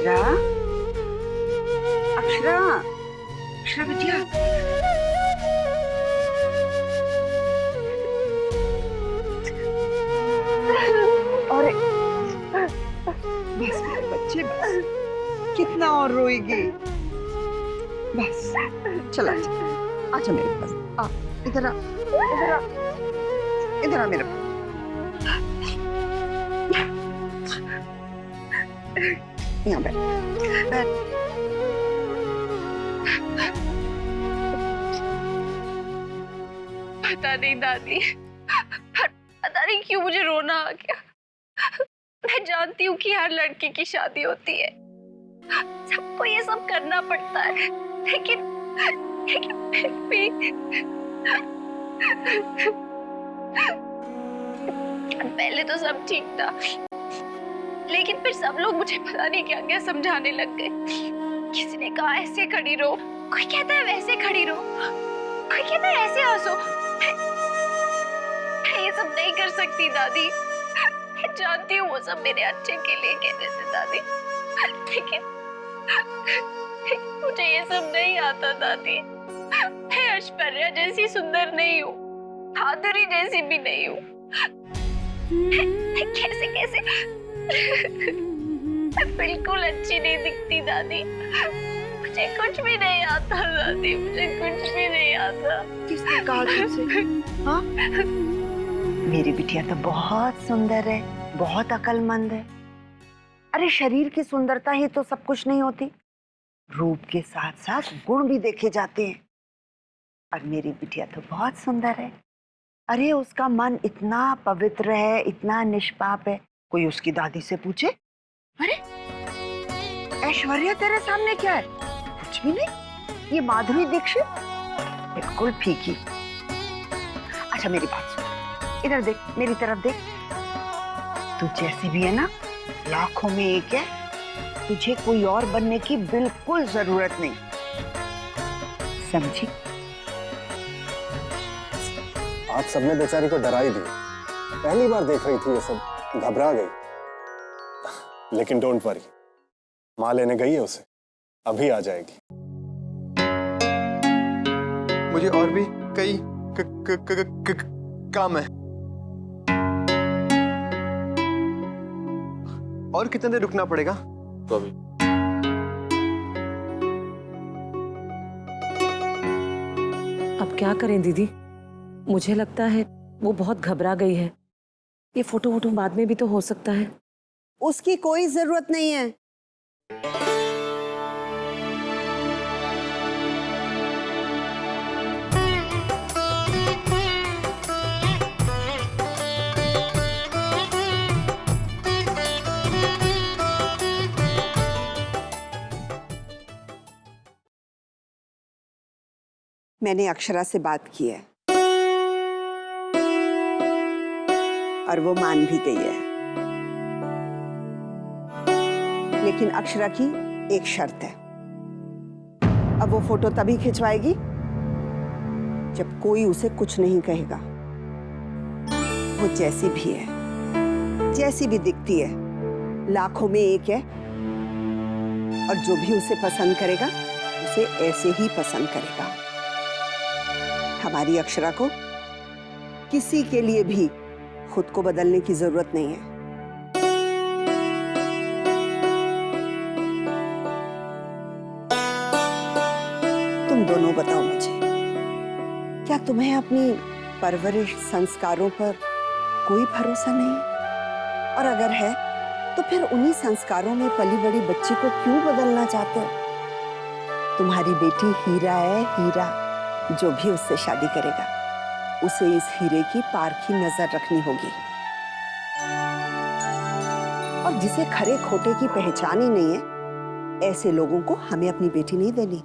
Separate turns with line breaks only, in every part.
अक्षरा, अक्षरा, अक्षरा बिटिया। अरे बस मेरे बच्चे, बस कितना और रोएगी। बस चला जा, आजा मेरे पास, आ इधर आ, इधर आ, इधर आ मेरे पास। यहाँ बैठ, बैठ।
पता नहीं दादी, पता नहीं क्यों मुझे रोना आ गया। मैं जानती हूँ कि हर लड़की की शादी होती है, सबको ये सब करना पड़ता है, लेकिन फिर भी पहले तो सब ठीक था, लेकिन फिर सब लोग मुझे पता नहीं क्या क्या समझाने लग गए। किसी ने कहा ऐसे खड़ी रहो, कोई कहता है वैसे खड़ी रहो, कोई कहता है ऐसे हंसो। मैं ये सब नहीं कर सकती दादी। मैं जानती हूँ वो सब मेरे अच्छे के लिए कह रहे थे दादी, लेकिन मुझे ये सब नहीं आता दादी। मैं ऐश्वर्या जैसी सुंदर नहीं हूँ, भादुरी जैसी भी नहीं हूँ। कैसे कैसे मैं बिल्कुल अच्छी नहीं दिखती दादी। मुझे कुछ भी नहीं आता दादी, मुझे कुछ भी नहीं आता।
किसने कहा तुमसे? हाँ? मेरी बिटिया तो बहुत सुंदर है, बहुत अक्लमंद है। अरे शरीर की सुंदरता ही तो सब कुछ नहीं होती, रूप के साथ साथ गुण भी देखे जाते हैं। और मेरी बिटिया तो बहुत सुंदर है। अरे उसका मन इतना पवित्र है, इतना निष्पाप है, कोई उसकी दादी से पूछे, अरे ऐश्वर्या तेरे सामने क्या है? कुछ भी नहीं, ये माधुरी दीक्षित बिल्कुल फीकी। अच्छा मेरी बात सुन, इधर देख, मेरी तरफ देख। तू जैसी भी है ना, लाखों में एक है, तुझे कोई और बनने की बिल्कुल जरूरत नहीं, समझी?
आप सबने बेचारी को डरा ही दिया। पहली बार देख रही थी ये सब, घबरा गई। लेकिन डोंट वरी, माँ लेने गई है उसे, अभी आ जाएगी।
मुझे और भी कई काम है। और कितने देर रुकना पड़ेगा?
तो अभी
अब क्या करें दीदी, मुझे लगता है वो बहुत घबरा गई है। ये फोटो वोटो बाद में भी तो हो सकता है।
उसकी कोई जरूरत नहीं है। मैंने अक्षरा से बात की है और वो मान भी गई है, लेकिन अक्षरा की एक शर्त है। अब वो फोटो तभी खिंचवाएगी जब कोई उसे कुछ नहीं कहेगा। वो जैसी भी है, जैसी भी दिखती है, लाखों में एक है, और जो भी उसे पसंद करेगा उसे ऐसे ही पसंद करेगा। हमारी अक्षरा को किसी के लिए भी खुद को बदलने की जरूरत नहीं है। तुम दोनों बताओ मुझे, क्या तुम्हें अपनी परवरिश संस्कारों पर कोई भरोसा नहीं? और अगर है तो फिर उन्हीं संस्कारों में पली बड़ी बच्ची को क्यों बदलना चाहते हो? तुम्हारी बेटी हीरा है, हीरा। जो भी उससे शादी करेगा उसे इस हीरे की पारखी नजर रखनी होगी, और जिसे खरे खोटे की पहचान ही नहीं है, ऐसे लोगों को हमें अपनी बेटी नहीं देनी।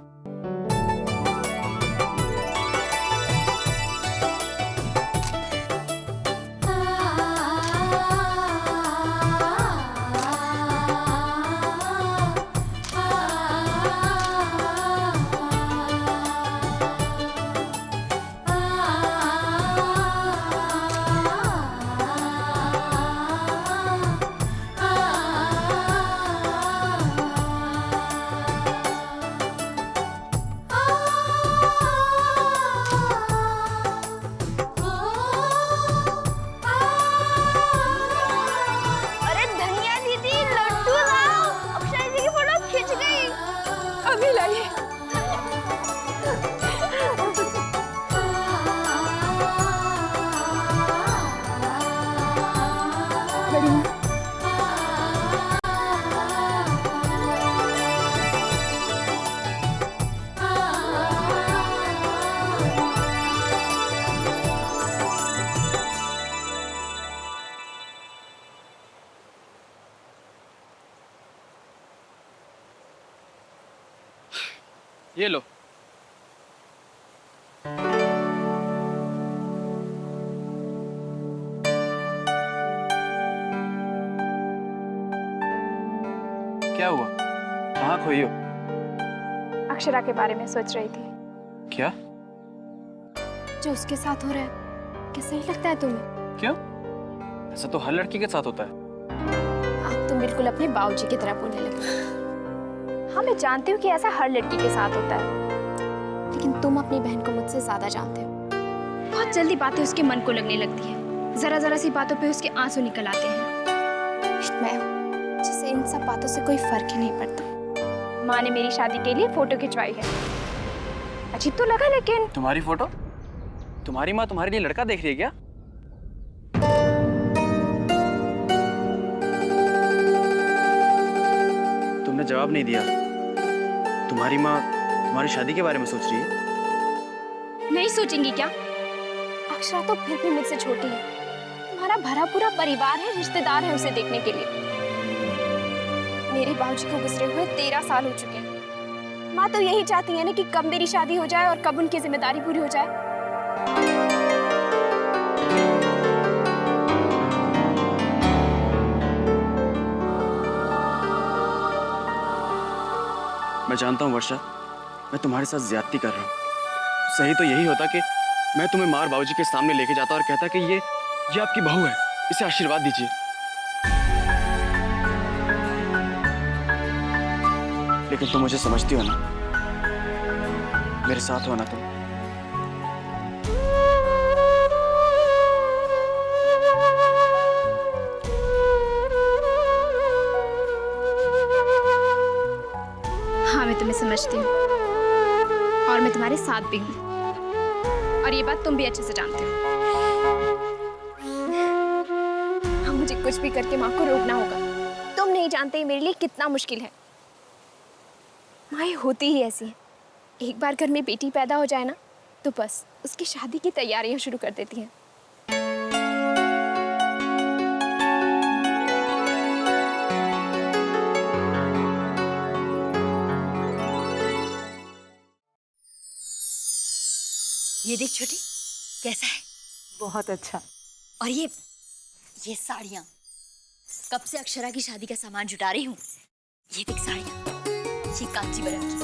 ये लो। क्या हुआ? कहाँ खोई हो?
अक्षरा के बारे में सोच रही थी।
क्या?
जो उसके साथ हो रहा है क्या सही लगता है तुम्हें?
क्यों? ऐसा तो हर लड़की के साथ होता है।
आप तुम बिल्कुल अपने बाबूजी की तरह बोलने लगे। हाँ, मैं जानती हूँ कि ऐसा हर लड़की के साथ होता है, लेकिन तुम अपनी बहन को मुझसे ज्यादा जानते हो। बहुत जल्दी बातें उसके मन को लगने लगती है, जरा जरा सी बातों पे उसके आंसू निकल आते हैं। मैं हूँ जिसे इन सब बातों से कोई फर्क ही नहीं पड़ता। माँ ने मेरी शादी के लिए फोटो खिंचवाई है। अजीब तो लगा, लेकिन
तुम्हारी फोटो? तुम्हारी माँ तुम्हारे लिए लड़का देख रही है क्या? तुमने जवाब नहीं दिया। तुम्हारी माँ तुम्हारी शादी के बारे में सोच रही है?
नहीं सोचेंगी क्या? अक्षरा तो फिर भी मुझसे छोटी है। तुम्हारा भरा पूरा परिवार है, रिश्तेदार है उसे देखने के लिए। मेरे बाबूजी को गुजरे हुए 13 साल हो चुके हैं। माँ तो यही चाहती है ना कि कब मेरी शादी हो जाए और कब उनकी जिम्मेदारी पूरी हो जाए।
मैं जानता हूँ वर्षा, मैं तुम्हारे साथ ज्यादती कर रहा हूँ। सही तो यही होता कि मैं तुम्हें मार बाबूजी के सामने लेके जाता और कहता कि ये आपकी बहू है, इसे आशीर्वाद दीजिए। लेकिन तुम मुझे समझती हो ना? मेरे साथ हो ना तुम?
हाँ, मैं तुम्हें समझती हूँ और मैं तुम्हारे साथ भी हूँ, और ये बात तुम भी अच्छे से जानते हो। हाँ, मुझे कुछ भी करके माँ को रोकना होगा। तुम नहीं जानते मेरे लिए कितना मुश्किल है। माँ होती ही ऐसी है, एक बार घर में बेटी पैदा हो जाए ना तो बस उसकी शादी की तैयारियां शुरू कर देती हैं।
ये देख छोटी, कैसा है?
बहुत अच्छा।
और ये साड़ियाँ, कब से अक्षरा की शादी का सामान जुटा रही हूँ। ये देख साड़ियाँ, ये कांचीवरम की,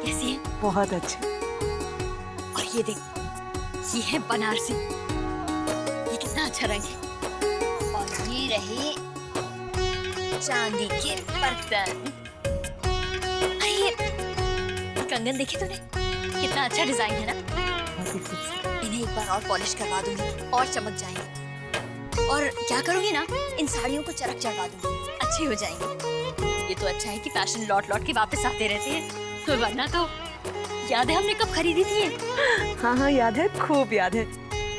कैसी है?
बहुत अच्छी।
और ये देख, ये है बनारसी, ये कितना अच्छा रंग है। और ये रहे चांदी के बर्तन। अरे ये कंगन देखे तूने? कितना अच्छा डिजाइन है ना? इन्हें एक बार और पॉलिश करवा दूंगी और चमक जाएंगे। और क्या करूंगी ना, इन साड़ियों को चरक चढ़वा दूंगी, अच्छी हो जाएंगी। ये तो अच्छा है कि फैशन लौट लौट के वापस आते रहते हैं, वरना तो याद है हमने कब खरीदी थी ये?
हाँ हाँ याद है, खूब याद है।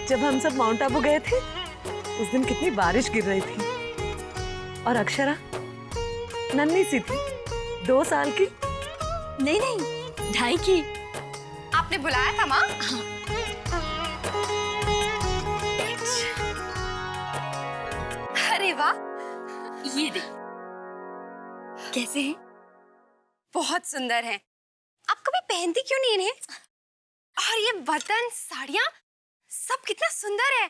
जब हम सब माउंट आबू गए थे उस दिन कितनी बारिश गिर रही थी और अक्षरा नन्ही सी थी, 2 साल की।
नहीं नहीं, 2.5 की।
आपने बुलाया था माँ? अरे वाह,
ये देख, कैसे हैं?
बहुत सुंदर हैं। आप कभी पहनती क्यों नहीं इन्हें? और ये बर्तन, साड़ियाँ, सब कितना सुंदर है।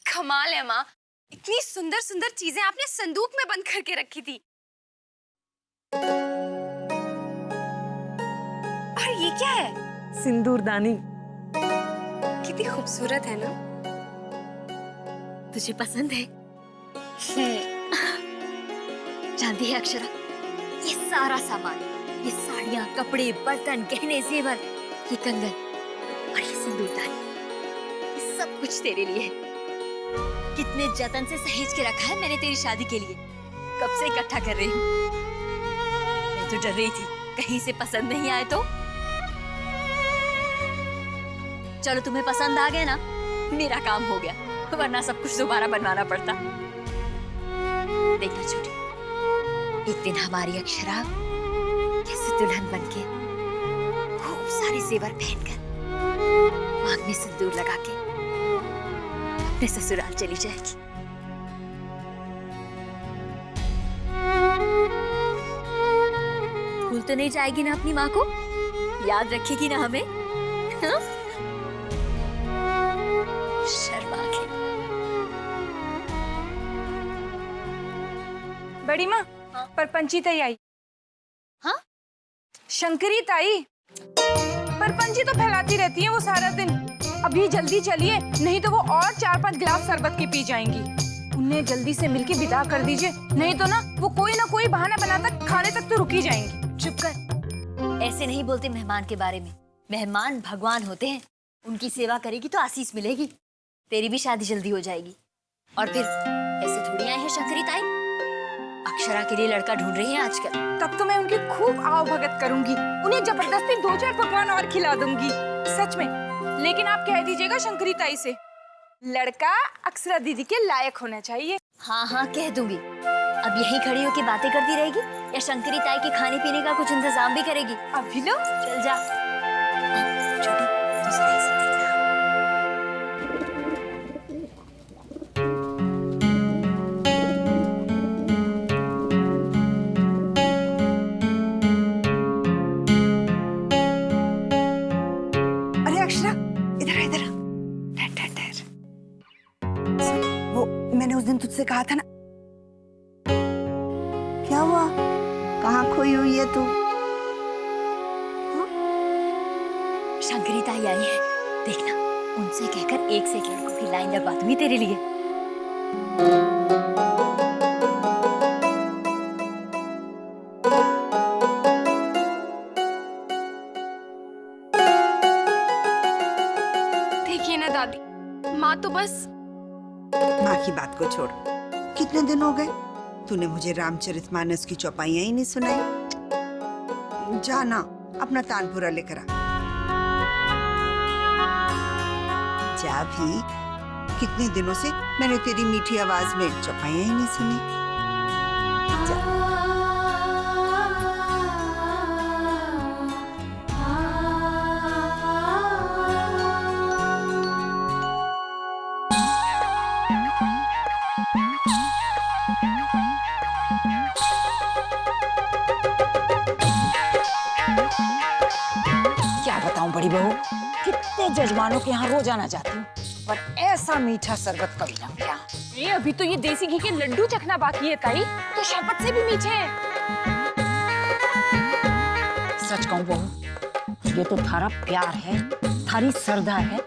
कमाल है माँ, इतनी सुंदर सुंदर चीजें आपने संदूक में बंद करके रखी थी। और ये क्या है?
सिंदूरदानी।
कितनी खूबसूरत है ना?
तुझे पसंद है? जानती है अक्षरा, ये सारा सामान, ये साड़ियाँ, कपड़े, बर्तन, गहने, जेवर, ये कंगन और ये सिंदूरदानी, ये सब कुछ तेरे लिए है। कितने जतन से सहेज के रखा है मैंने तेरी शादी के लिए, कब से इकट्ठा कर रही हूँ। मैं तो डर रही थी कहीं से पसंद नहीं आए तो। चलो तुम्हें पसंद आ गया ना, मेरा काम हो गया, वरना सब कुछ दोबारा बनवाना पड़ता। देखना छोटी, एक दिन हमारी अक्षरा कैसे दुल्हन बनके खूब सारे जेवर पहनकर आंख में सिंदूर लगा के अपने ससुराल चली जाएगी। भूल तो नहीं जाएगी ना अपनी माँ को? याद रखेगी ना हमें? हाँ? शर्मा के।
बड़ी माँ, परपंची ताई आई।
हाँ?
शंकरी ताई परपंची तो फैलाती रहती है वो सारा दिन। अभी जल्दी चलिए, नहीं तो वो और 4-5 गिलास शरबत के पी जाएंगी। उन्हें जल्दी से मिलके विदा कर दीजिए, नहीं तो ना वो कोई ना कोई बहाना बनाकर खाने तक तो रुकी जाएंगी।
चुप कर, ऐसे नहीं बोलते मेहमान के बारे में। मेहमान भगवान होते हैं, उनकी सेवा करेगी तो आशीष मिलेगी। तेरी भी शादी जल्दी हो जाएगी। और फिर ऐसे थोड़ी आए हैं शंकरी ताई, अक्षरा के लिए लड़का ढूंढ रही है आजकल।
तब तो मैं उनकी खूब आओ भगत करूंगी, उन्हें जबरदस्ती 2-4 पकवान और खिला दूंगी, सच में। लेकिन आप कह दीजिएगा शंकरी ताई से, लड़का अक्षरा दीदी के लायक होना चाहिए।
हाँ हाँ कह दूंगी। अब यहीं खड़ी होकर बातें करती रहेगी या शंकरी ताई के खाने पीने का कुछ इंतजाम भी करेगी?
अभी लो,
चल जा। छोटी, तू सही से देखना।
अरे अक्षरा, इधर इधर ठहर ठहर ठहर। वो मैंने उस दिन तुझसे कहा था ना, क्या हुआ? कहाँ खोई हुई है तू?
शंकरी ताई आई है, देखना। उनसे कहकर 1 से 1 लड़कों की लाइन लगवा दूंगी तेरे लिए।
देखिए ना दादी, माँ तो बस।
माँ की बात को छोड़, कितने दिन हो गए तूने मुझे रामचरितमानस की चौपाइयां ही नहीं सुनाई। जाना अपना तानपुरा लेकर आ। जा भी, कितने दिनों से मैंने तेरी मीठी आवाज में चौपाइयां ही नहीं सुनी। जा।
क्या बताऊं बड़ी बहू, कितने जजमानों के यहाँ रोज आना चाहती हूँ, पर ऐसा मीठा शरबत कभी ना मिला।
ये अभी तो ये देसी घी के लड्डू चखना बाकी है ताई, तो शरबत से भी मीठे हैं।
सच कहूँ बहू, ये तो थारा प्यार है, थारी श्रद्धा है,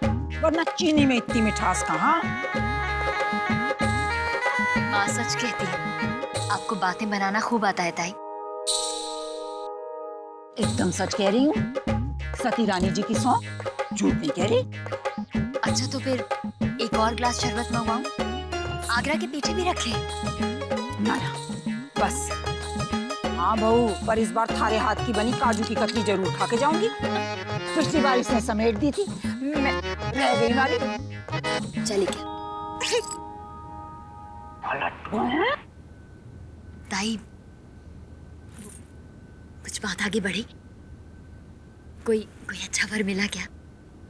वरना चीनी में इतनी मिठास कहाँ।
माँ सच कहती है, आपको बातें बनाना खूब आता है ताई।
एकदम सच कह रही हूँ, सती रानी जी की सौंप झूठ नहीं कह रही।
अच्छा तो फिर एक और ग्लास शरबत मंगवाऊं? आगरा के पीछे भी रखे।
ना ना, बस। हाँ बहू, पर इस बार थारे हाथ की बनी काजू की कतली जरूर खा के जाऊंगी। पिछली बार इसने समेट दी थी, मैं रह गई वाली।
चलिए क्या ताई, कुछ बात आगे बढ़ी? कोई अच्छा वर मिला क्या?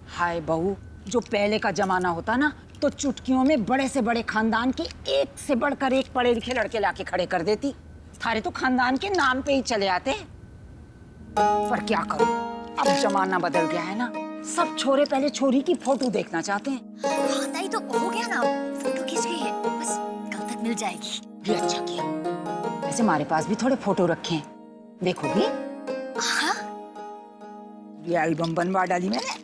हाय बहू, जो पहले का जमाना होता ना, तो चुटकियों में बड़े से बड़े खानदान के एक से बढ़कर एक पढ़े लिखे लड़के लाके खड़े कर देती। थारे तो खानदान के नाम पे ही चले आते। पर क्या करूं, अब जमाना बदल गया है ना, सब छोरे पहले छोरी की फोटो देखना चाहते हैं।
हाँ ताई, तो हो गया ना, फोटो खींच गई है, बस कल तक मिल जाएगी।
ये अच्छा किया। वैसे हमारे पास भी थोड़े फोटो रखे हैं, देखोगी?
हाँ,
ये एल्बम बनवा डाली मैंने।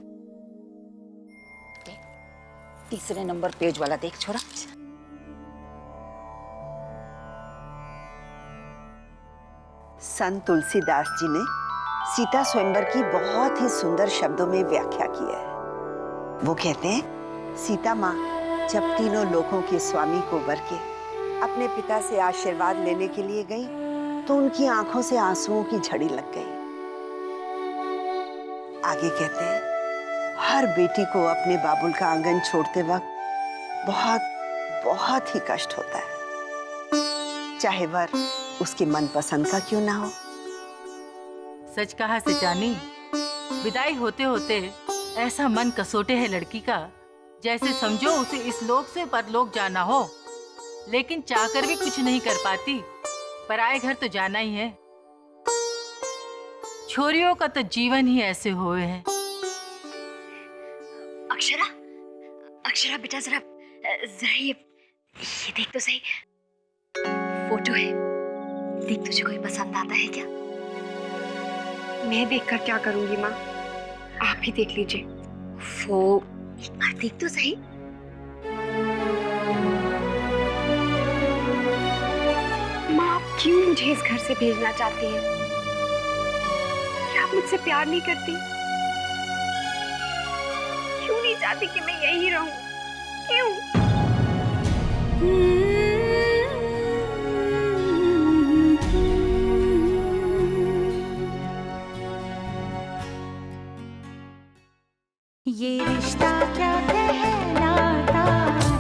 तीसरे नंबर पेज वाला देख छोरा।
संत तुलसीदास जी ने सीता स्वयंवर की बहुत ही सुंदर शब्दों में व्याख्या की है। वो कहते हैं, सीता माँ जब तीनों लोकों के स्वामी को वर के अपने पिता से आशीर्वाद लेने के लिए गई, तो उनकी आंखों से आंसुओं की झड़ी लग गई। आगे कहते हैं, हर बेटी को अपने बाबुल का आंगन छोड़ते वक्त बहुत बहुत ही कष्ट होता है, चाहे वर उसके मनपसंद का क्यों ना हो।
सच कहा सेठानी, विदाई होते होते ऐसा मन कसोटे है लड़की का, जैसे समझो उसे इस लोक से परलोक जाना हो, लेकिन चाहकर भी कुछ नहीं कर पाती। पराए घर तो जाना ही है। छोरियों का तो जीवन ही ऐसे हुए हैं।
अक्षरा, अक्षरा बेटा जरा जरा ये देख तो सही, फोटो है, देख तुझे कोई पसंद आता है क्या?
मैं देखकर क्या करूंगी माँ, आप ही देख लीजिए।
वो एक बार देख तो सही।
माँ आप क्यों मुझे इस घर से भेजना चाहती हैं? क्या आप मुझसे प्यार नहीं करती? क्यों नहीं चाहती कि मैं यहीं रहूं? क्यों?
ये रिश्ता क्या कहलाता है।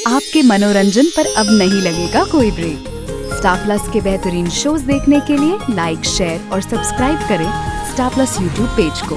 आपके मनोरंजन पर अब नहीं लगेगा कोई ब्रेक। स्टार प्लस के बेहतरीन शोज देखने के लिए लाइक, शेयर और सब्सक्राइब करें स्टार प्लस यूट्यूब पेज को।